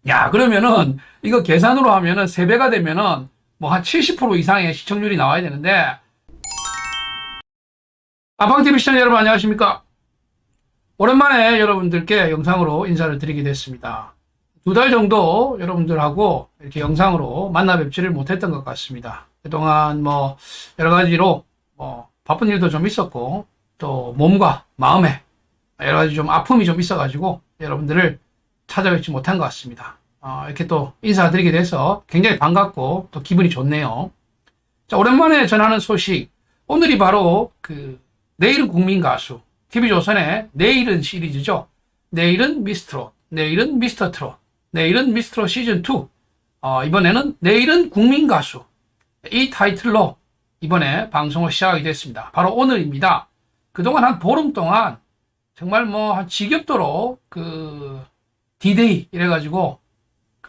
야, 그러면은 이거 계산으로 하면은 3배가 되면은 뭐 한 70% 이상의 시청률이 나와야 되는데, 아방TV 시청자 여러분 안녕하십니까? 오랜만에 여러분들께 영상으로 인사를 드리게 됐습니다. 2달 정도 여러분들하고 이렇게 영상으로 만나 뵙지를 못했던 것 같습니다. 그동안 뭐 여러 가지로 뭐 바쁜 일도 좀 있었고, 또 몸과 마음에 여러 가지 좀 아픔이 좀 있어가지고 여러분들을 찾아뵙지 못한 것 같습니다. 이렇게 또 인사드리게 돼서 굉장히 반갑고 또 기분이 좋네요. 자, 오랜만에 전하는 소식. 오늘이 바로 내일은 국민 가수, TV조선의 내일은 시리즈죠. 내일은 미스트롯, 내일은 미스터트롯, 내일은 미스트롯 시즌2. 이번에는 내일은 국민 가수. 이 타이틀로 이번에 방송을 시작하게 됐습니다. 바로 오늘입니다. 그동안 한 보름 동안 정말 뭐 한 지겹도록 디데이 이래가지고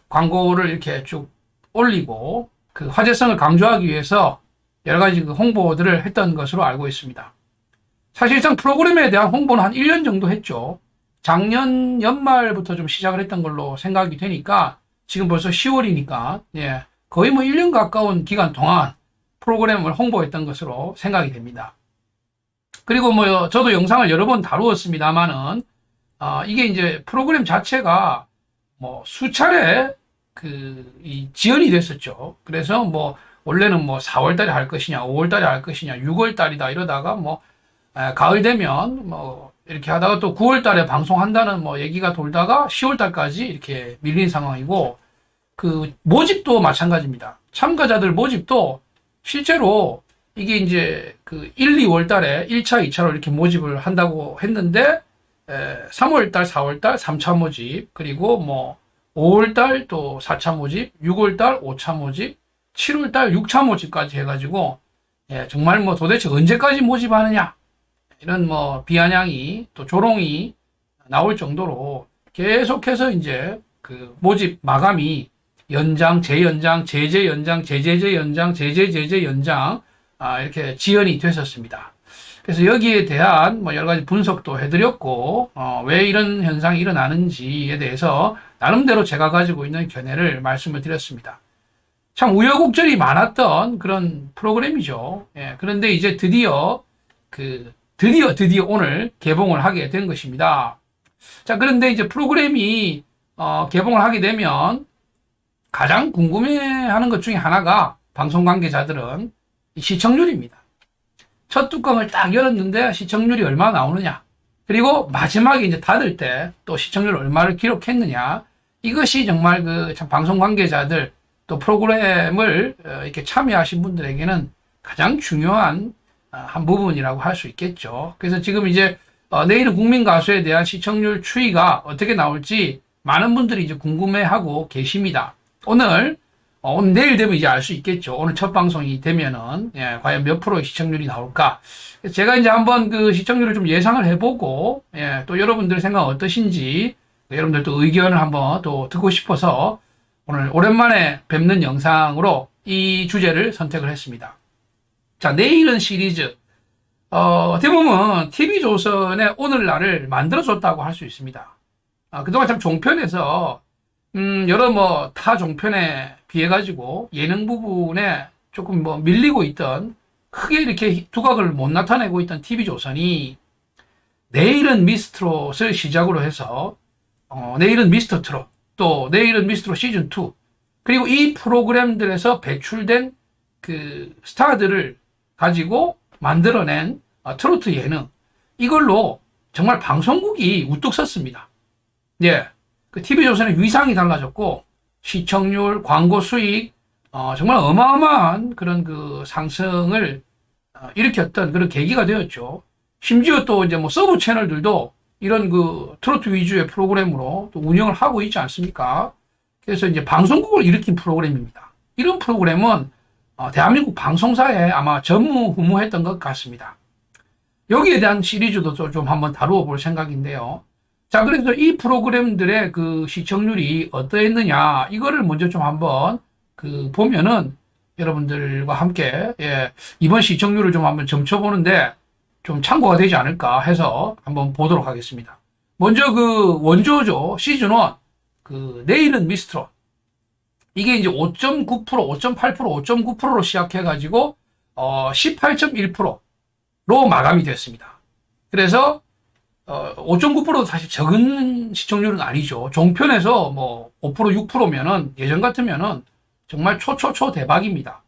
광고를 이렇게 쭉 올리고 화제성을 강조하기 위해서 여러 가지 홍보들을 했던 것으로 알고 있습니다. 사실상 프로그램에 대한 홍보는 한 1년 정도 했죠. 작년 연말부터 좀 시작을 했던 걸로 생각이 되니까 지금 벌써 10월이니까 거의 뭐 1년 가까운 기간 동안 프로그램을 홍보했던 것으로 생각이 됩니다. 그리고 뭐 저도 영상을 여러 번 다루었습니다만은 이게 이제 프로그램 자체가 뭐 수차례 이 지연이 됐었죠. 그래서 뭐 원래는 뭐 4월 달에 할 것이냐, 5월 달에 할 것이냐, 6월 달이다 이러다가 뭐 가을 되면 뭐 이렇게 하다가 또 9월 달에 방송한다는 뭐 얘기가 돌다가 10월 달까지 이렇게 밀린 상황이고, 모집도 마찬가지입니다. 참가자들 모집도 실제로 이게 이제 1, 2월 달에 1차, 2차로 이렇게 모집을 한다고 했는데 3월 달, 4월 달 3차 모집, 그리고 뭐 5월 달 또 4차 모집, 6월 달 5차 모집, 7월 달 6차 모집까지 해가지고 정말 뭐 도대체 언제까지 모집하느냐 이런 뭐 비아냥이 또 조롱이 나올 정도로 계속해서 이제 모집 마감이 연장, 재연장, 재재연장, 재재재연장, 재재재재연장 이렇게 지연이 됐었습니다. 그래서 여기에 대한 뭐 여러 가지 분석도 해드렸고 왜 이런 현상이 일어나는지에 대해서 나름대로 제가 가지고 있는 견해를 말씀을 드렸습니다. 참 우여곡절이 많았던 그런 프로그램이죠. 그런데 이제 드디어 오늘 개봉을 하게 된 것입니다. 자, 그런데 이제 프로그램이 개봉을 하게 되면 가장 궁금해하는 것 중에 하나가 방송 관계자들은 시청률입니다. 첫 뚜껑을 딱 열었는데 시청률이 얼마 나오느냐, 그리고 마지막에 이제 닫을 때 또 시청률 얼마를 기록했느냐, 이것이 정말 참 방송 관계자들 또 프로그램을 이렇게 참여하신 분들에게는 가장 중요한 한 부분이라고 할 수 있겠죠. 그래서 지금 이제 내일은 국민 가수에 대한 시청률 추이가 어떻게 나올지 많은 분들이 이제 궁금해하고 계십니다. 오늘 내일 되면 이제 알 수 있겠죠. 오늘 첫 방송이 되면은 과연 몇 프로의 시청률이 나올까. 제가 이제 한번 시청률을 좀 예상을 해보고 또 여러분들 생각 어떠신지 여러분들 또 의견을 한번 또 듣고 싶어서 오늘 오랜만에 뵙는 영상으로 이 주제를 선택을 했습니다. 자, 내일은 시리즈. 어떻게 보면 TV조선의 오늘날을 만들어줬다고 할 수 있습니다. 그동안 참 종편에서 여러 뭐 타 종편에 비해 가지고 예능 부분에 조금 뭐 밀리고 있던, 크게 이렇게 두각을 못 나타내고 있던 TV조선이 내일은 미스트롯을 시작으로 해서 내일은 미스터트롯, 또 내일은 미스트롯 시즌2, 그리고 이 프로그램들에서 배출된 스타들을 가지고 만들어낸 트로트 예능, 이걸로 정말 방송국이 우뚝 섰습니다. TV조선의 위상이 달라졌고 시청률, 광고 수익 정말 어마어마한 그런 상승을 일으켰던 그런 계기가 되었죠. 심지어 또 이제 뭐 서브 채널들도 이런 트로트 위주의 프로그램으로 또 운영을 하고 있지 않습니까? 그래서 이제 방송국을 일으킨 프로그램입니다. 이런 프로그램은 대한민국 방송사에 아마 전무후무했던 것 같습니다. 여기에 대한 시리즈도 좀 한번 다루어 볼 생각인데요. 자, 그래서 이 프로그램들의 시청률이 어떠했느냐, 이거를 먼저 좀 한번 보면은 여러분들과 함께 이번 시청률을 좀 한번 점쳐보는데 좀 참고가 되지 않을까 해서 한번 보도록 하겠습니다. 먼저 원조죠. 시즌1 내일은 미스트롯. 이게 이제 5.9%, 5.8%, 5.9%로 시작해가지고, 18.1%로 마감이 됐습니다. 그래서, 5.9%도 사실 적은 시청률은 아니죠. 종편에서 뭐 5%, 6%면은 예전 같으면은 정말 초초초 대박입니다.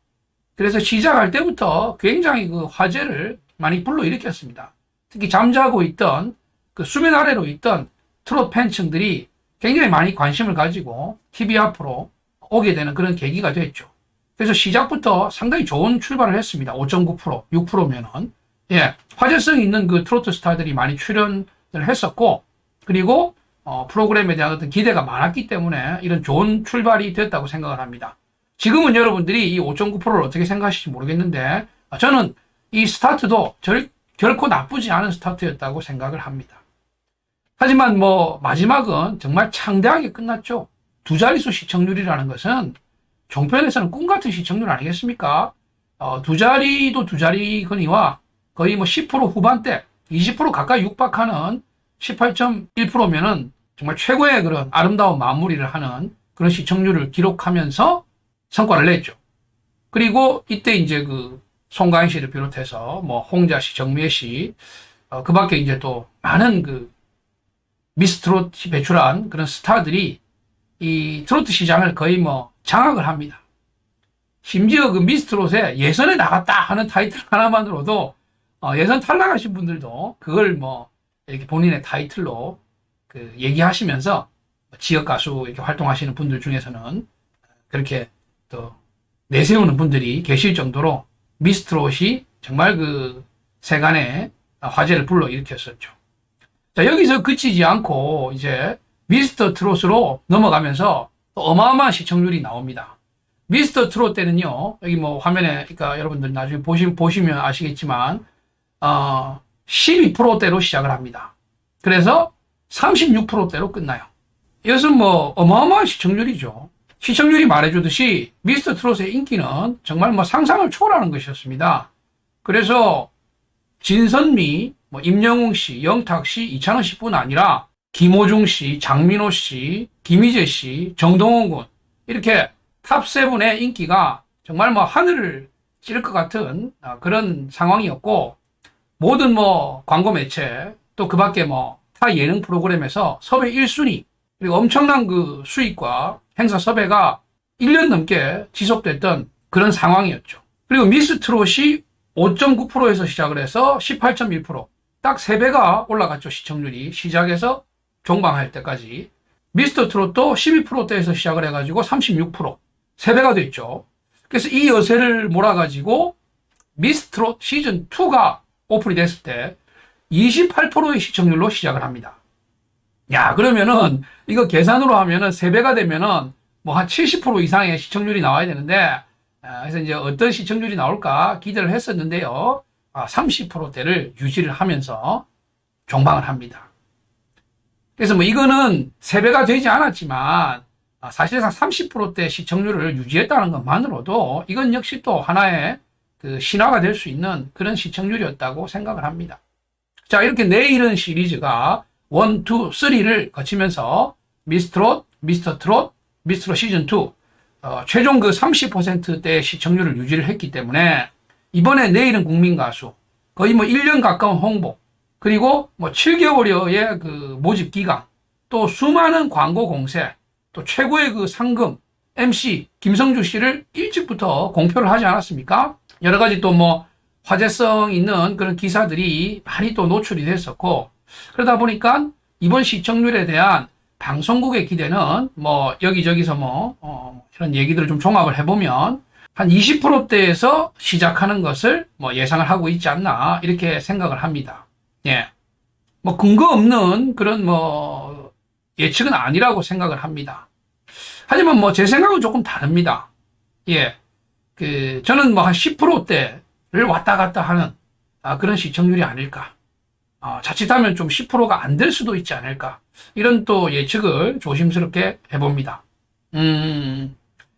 그래서 시작할 때부터 굉장히 그 화제를 많이 불러일으켰습니다. 특히 잠자고 있던 그 수면 아래로 있던 트롯 팬층들이 굉장히 많이 관심을 가지고 TV 앞으로 오게 되는 그런 계기가 됐죠. 그래서 시작부터 상당히 좋은 출발을 했습니다. 5.9%, 6%면은. 예, 화제성 있는 그 트로트 스타들이 많이 출연을 했었고, 그리고 프로그램에 대한 어떤 기대가 많았기 때문에 이런 좋은 출발이 됐다고 생각을 합니다. 지금은 여러분들이 이 5.9%를 어떻게 생각하실지 모르겠는데, 저는 이 스타트도 결코 나쁘지 않은 스타트였다고 생각을 합니다. 하지만 뭐 마지막은 정말 창대하게 끝났죠. 두 자릿수 시청률이라는 것은 종편에서는 꿈 같은 시청률 아니겠습니까? 두 자리도 두 자리거니와 거의 뭐 10% 후반대, 20% 가까이 육박하는 18.1%면은 정말 최고의 그런 아름다운 마무리를 하는 그런 시청률을 기록하면서 성과를 냈죠. 그리고 이때 이제 그 송가인 씨를 비롯해서 뭐 홍자 씨, 정미애 씨, 그 밖에 이제 또 많은 그 미스트롯이 배출한 그런 스타들이 이 트로트 시장을 거의 뭐 장악을 합니다. 심지어 그 미스트롯에 예선에 나갔다 하는 타이틀 하나만으로도 예선 탈락하신 분들도 그걸 뭐 이렇게 본인의 타이틀로 그 얘기하시면서 지역 가수 이렇게 활동하시는 분들 중에서는 그렇게 또 내세우는 분들이 계실 정도로 미스트롯이 정말 그 세간의 화제를 불러일으켰었죠. 자, 여기서 그치지 않고 이제 미스터 트롯으로 넘어가면서 또 어마어마한 시청률이 나옵니다. 미스터 트롯 때는요, 여기 뭐 화면에, 그러니까 여러분들 나중에 보시면 아시겠지만, 12%대로 시작을 합니다. 그래서 36%대로 끝나요. 이것은 뭐 어마어마한 시청률이죠. 시청률이 말해주듯이 미스터 트롯의 인기는 정말 뭐 상상을 초월하는 것이었습니다. 그래서 진선미, 뭐 임영웅 씨, 영탁 씨, 이찬원 씨뿐 아니라 김호중 씨, 장민호 씨, 김희재 씨, 정동원 군 이렇게 탑7의 인기가 정말 뭐 하늘을 찌를 것 같은 그런 상황이었고, 모든 뭐 광고 매체 또 그 밖에 뭐 타 예능 프로그램에서 섭외 1순위, 그리고 엄청난 그 수익과 행사 섭외가 1년 넘게 지속됐던 그런 상황이었죠. 그리고 미스 트롯이 5.9%에서 시작을 해서 18.1%, 딱 3배가 올라갔죠. 시청률이 시작해서 종방할 때까지. 미스터 트롯도 12%대에서 시작을 해가지고 36%, 3배가 됐죠. 그래서 이 여세를 몰아가지고 미스 트롯 시즌2가 오픈이 됐을 때 28%의 시청률로 시작을 합니다. 야, 그러면은 이거 계산으로 하면은 3배가 되면은 뭐 한 70% 이상의 시청률이 나와야 되는데, 그래서 이제 어떤 시청률이 나올까 기대를 했었는데요. 30%대를 유지를 하면서 종방을 합니다. 그래서 뭐 이거는 3배가 되지 않았지만 사실상 30%대 시청률을 유지했다는 것만으로도 이건 역시 또 하나의 그 신화가 될 수 있는 그런 시청률이었다고 생각을 합니다. 자, 이렇게 내일은 시리즈가 1, 2, 3를 거치면서 미스트롯, 미스터 트롯, 미스트롯 시즌2 최종 그 30%대 시청률을 유지를 했기 때문에 이번에 내일은 국민가수 거의 뭐 1년 가까운 홍보, 그리고 뭐 7개월여의 그 모집 기간, 또 수많은 광고 공세, 또 최고의 그 상금 MC 김성주 씨를 일찍부터 공표를 하지 않았습니까? 여러 가지 또 뭐 화제성 있는 그런 기사들이 많이 또 노출이 됐었고, 그러다 보니까 이번 시청률에 대한 방송국의 기대는 뭐 여기저기서 뭐 이런 얘기들을 좀 종합을 해보면 한 20%대에서 시작하는 것을 뭐 예상을 하고 있지 않나 이렇게 생각을 합니다. 예, 뭐 근거 없는 그런 뭐 예측은 아니라고 생각을 합니다. 하지만 뭐 제 생각은 조금 다릅니다. 예, 그 저는 뭐 한 10%대를 왔다 갔다 하는 그런 시청률이 아닐까. 자칫하면 좀 10%가 안 될 수도 있지 않을까. 이런 또 예측을 조심스럽게 해봅니다.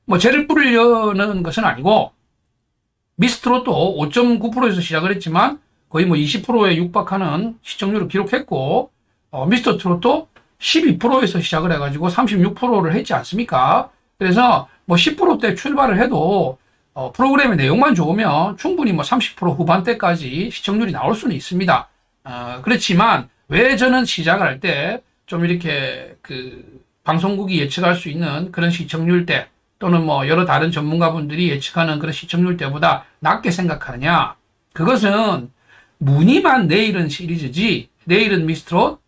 뭐 죄를 뿌리려는 것은 아니고, 미스트롯도 5.9%에서 시작을 했지만 거의 뭐 20%에 육박하는 시청률을 기록했고, 미스터 트롯도 12%에서 시작을 해가지고 36%를 했지 않습니까? 그래서 뭐 10%대 출발을 해도 프로그램의 내용만 좋으면 충분히 뭐 30% 후반대까지 시청률이 나올 수는 있습니다. 그렇지만 왜 저는 시작을 할 때 좀 이렇게 방송국이 예측할 수 있는 그런 시청률대 또는 뭐 여러 다른 전문가분들이 예측하는 그런 시청률대보다 낮게 생각하느냐? 그것은 무늬만 내일은 시리즈지 내일은 미스터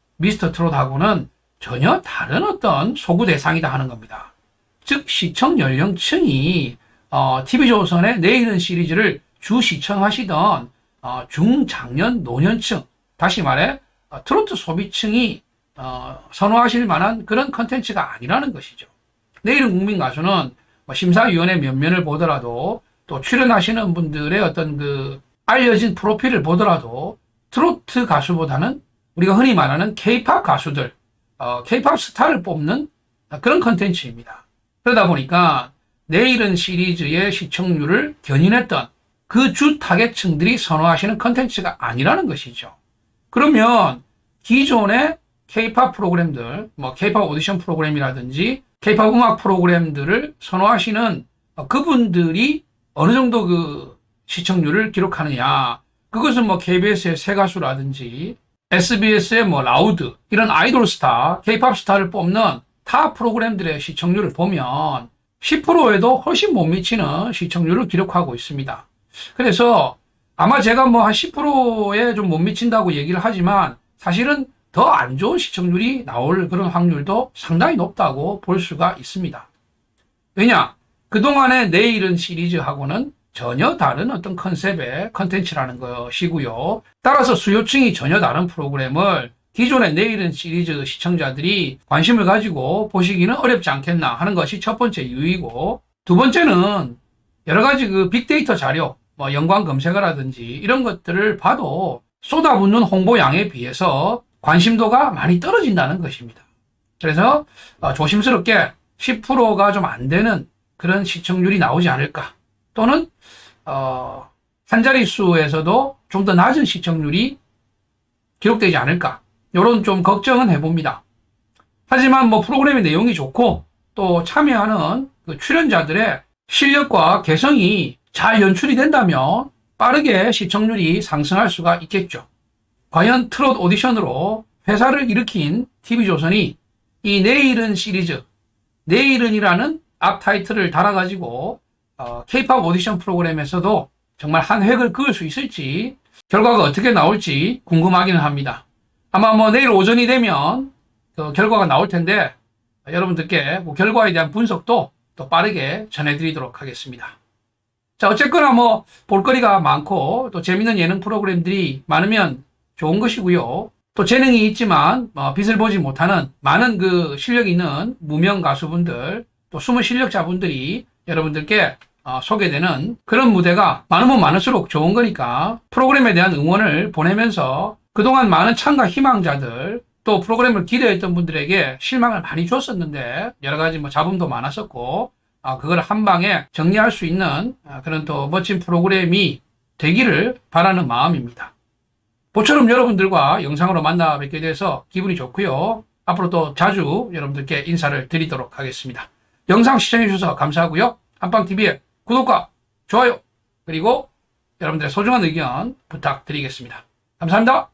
트롯하고는 전혀 다른 어떤 소구 대상이다 하는 겁니다. 즉 시청 연령층이 TV조선의 내일은 시리즈를 주 시청하시던 중장년 노년층, 다시 말해 트로트 소비층이 선호하실 만한 그런 컨텐츠가 아니라는 것이죠. 내일은 국민가수는 심사위원회 면면을 보더라도 또 출연하시는 분들의 어떤 알려진 프로필을 보더라도 트로트 가수보다는 우리가 흔히 말하는 K-팝 가수들, K-팝 스타를 뽑는 그런 컨텐츠입니다. 그러다 보니까 내일은 시리즈의 시청률을 견인했던 그 주 타겟층들이 선호하시는 컨텐츠가 아니라는 것이죠. 그러면 기존의 K-팝 프로그램들, K-팝 오디션 프로그램이라든지 K-팝 음악 프로그램들을 선호하시는 그분들이 어느 정도 시청률을 기록하느냐. 그것은 KBS의 새 가수라든지 SBS의 라우드, 이런 아이돌 스타, K-팝 스타를 뽑는 타 프로그램들의 시청률을 보면 10%에도 훨씬 못 미치는 시청률을 기록하고 있습니다. 그래서 아마 제가 한 10%에 좀 못 미친다고 얘기를 하지만 사실은 더 안 좋은 시청률이 나올 그런 확률도 상당히 높다고 볼 수가 있습니다. 왜냐? 그동안의 내일은 시리즈하고는 전혀 다른 어떤 컨셉의 컨텐츠라는 것이고요. 따라서 수요층이 전혀 다른 프로그램을 기존의 내일은 시리즈 시청자들이 관심을 가지고 보시기는 어렵지 않겠나 하는 것이 첫 번째 이유이고, 두 번째는 여러 가지 빅데이터 자료, 연관 검색어라든지 이런 것들을 봐도 쏟아붓는 홍보량에 비해서 관심도가 많이 떨어진다는 것입니다. 그래서 조심스럽게 10%가 좀 안 되는 그런 시청률이 나오지 않을까, 또는 한 자릿수에서도 좀 더 낮은 시청률이 기록되지 않을까, 이런 좀 걱정은 해봅니다. 하지만 프로그램의 내용이 좋고 또 참여하는 출연자들의 실력과 개성이 잘 연출이 된다면 빠르게 시청률이 상승할 수가 있겠죠. 과연 트롯 오디션으로 회사를 일으킨 TV조선이 이 내일은 시리즈, 내일은이라는 앞 타이틀을 달아가지고 K-팝 오디션 프로그램에서도 정말 한 획을 그을 수 있을지, 결과가 어떻게 나올지 궁금하기는 합니다. 아마 내일 오전이 되면 결과가 나올 텐데 여러분들께 결과에 대한 분석도 또 빠르게 전해드리도록 하겠습니다. 자, 어쨌거나 볼거리가 많고 또 재밌는 예능 프로그램들이 많으면 좋은 것이고요. 또 재능이 있지만 빛을 보지 못하는 많은 실력 있는 무명 가수분들, 또 숨은 실력자분들이 여러분들께 소개되는 그런 무대가 많으면 많을수록 좋은 거니까 프로그램에 대한 응원을 보내면서 그동안 많은 창과 희망자들, 또 프로그램을 기대했던 분들에게 실망을 많이 줬었는데 여러 가지 잡음도 많았었고 그걸 한 방에 정리할 수 있는 그런 또 멋진 프로그램이 되기를 바라는 마음입니다. 모처럼 여러분들과 영상으로 만나 뵙게 돼서 기분이 좋고요. 앞으로 또 자주 여러분들께 인사를 드리도록 하겠습니다. 영상 시청해 주셔서 감사하고요. 한방TV의 구독과 좋아요, 그리고 여러분들의 소중한 의견 부탁드리겠습니다. 감사합니다.